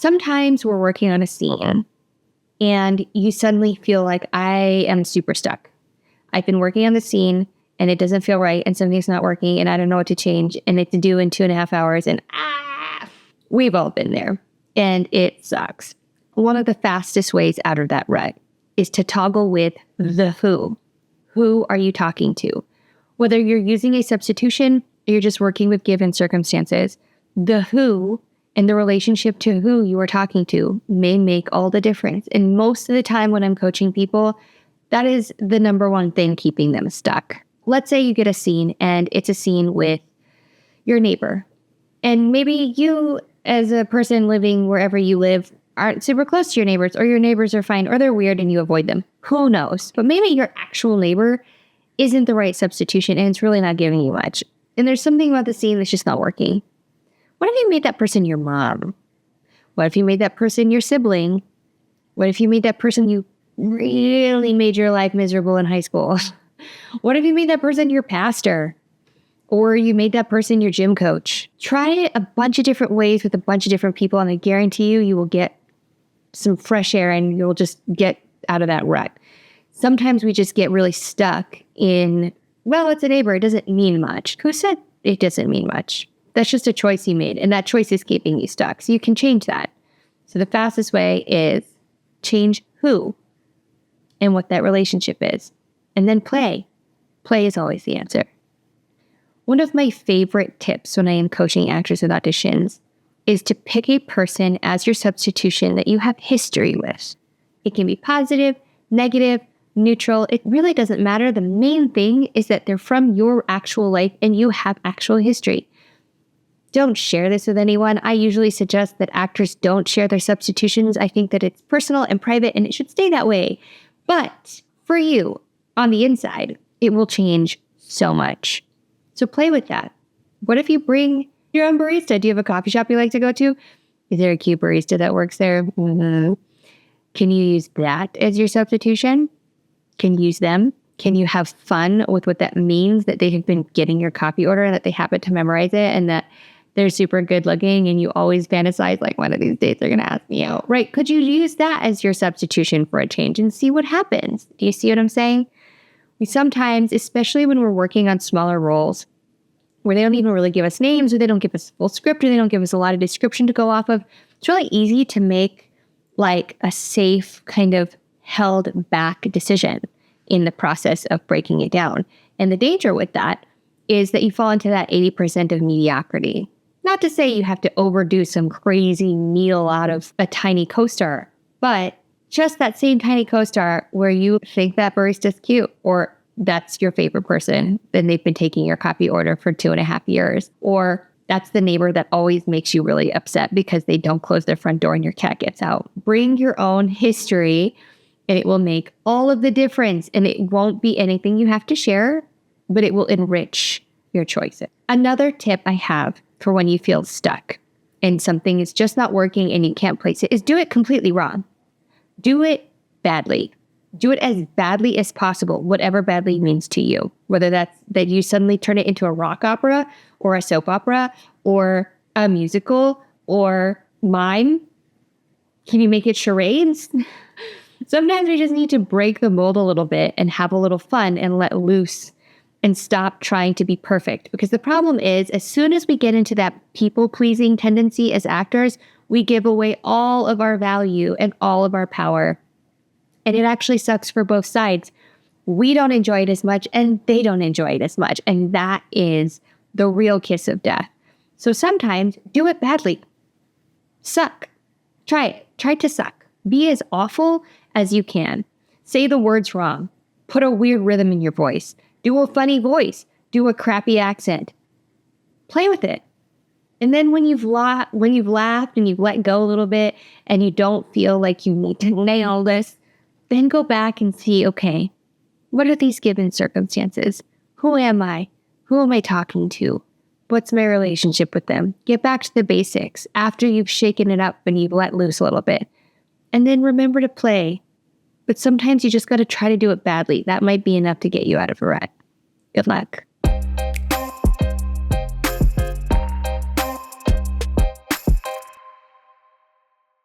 Sometimes we're working on a scene and you suddenly feel like I am super stuck. I've been working on the scene and it doesn't feel right and something's not working and I don't know what to change and it's due in 2.5 hours and we've all been there and it sucks. One of the fastest ways out of that rut is to toggle with the who. Who are you talking to? Whether you're using a substitution or you're just working with given circumstances, the who and the relationship to who you are talking to may make all the difference. And most of the time when I'm coaching people, that is the number one thing keeping them stuck. Let's say you get a scene and it's a scene with your neighbor. And maybe you, as a person living wherever you live, aren't super close to your neighbors, or your neighbors are fine, or they're weird and you avoid them. Who knows? But maybe your actual neighbor isn't the right substitution and it's really not giving you much. And there's something about the scene that's just not working. What if you made that person your mom? What if you made that person your sibling? What if you made that person you really made your life miserable in high school? What if you made that person your pastor? Or you made that person your gym coach? Try it a bunch of different ways with a bunch of different people, and I guarantee you will get some fresh air and you'll just get out of that rut. Sometimes we just get really stuck in, well, it's a neighbor. It doesn't mean much. Who said it doesn't mean much? That's just a choice you made, and that choice is keeping you stuck. So you can change that. So the fastest way is change who and what that relationship is. And then play. Play is always the answer. One of my favorite tips when I am coaching actors with auditions is to pick a person as your substitution that you have history with. It can be positive, negative, neutral. It really doesn't matter. The main thing is that they're from your actual life and you have actual history. Don't share this with anyone. I usually suggest that actors don't share their substitutions. I think that it's personal and private and it should stay that way. But for you, on the inside, it will change so much. So play with that. What if you bring your own barista? Do you have a coffee shop you like to go to? Is there a cute barista that works there? Mm-hmm. Can you use that as your substitution? Can you use them? Can you have fun with what that means, that they have been getting your coffee order and that they happen to memorize it and that they're super good looking and you always fantasize like one of these days they're going to ask me out, right? Could you use that as your substitution for a change and see what happens? Do you see what I'm saying? We sometimes, especially when we're working on smaller roles where they don't even really give us names or they don't give us full script or they don't give us a lot of description to go off of, it's really easy to make like a safe kind of held back decision in the process of breaking it down. And the danger with that is that you fall into that 80% of mediocrity. Not to say you have to overdo some crazy meal out of a tiny co-star, but just that same tiny co-star where you think that barista's cute or that's your favorite person and they've been taking your coffee order for 2.5 years, or that's the neighbor that always makes you really upset because they don't close their front door and your cat gets out. Bring your own history and it will make all of the difference, and it won't be anything you have to share, but it will enrich your choices. Another tip I have for when you feel stuck and something is just not working and you can't place it is do it completely wrong. Do it badly. Do it as badly as possible, whatever badly means to you, whether that's that you suddenly turn it into a rock opera or a soap opera or a musical or mime. Can you make it charades? Sometimes we just need to break the mold a little bit and have a little fun and let loose and stop trying to be perfect. Because the problem is, as soon as we get into that people-pleasing tendency as actors, we give away all of our value and all of our power. And it actually sucks for both sides. We don't enjoy it as much and they don't enjoy it as much. And that is the real kiss of death. So sometimes do it badly. Suck. Try it. Try to suck. Be as awful as you can. Say the words wrong. Put a weird rhythm in your voice. Do a funny voice. Do a crappy accent. Play with it. And then when you've laughed and you've let go a little bit and you don't feel like you need to nail this, then go back and see, okay, what are these given circumstances? Who am I? Who am I talking to? What's my relationship with them? Get back to the basics after you've shaken it up and you've let loose a little bit. And then remember to play. But sometimes you just got to try to do it badly. That might be enough to get you out of a rut. Good luck.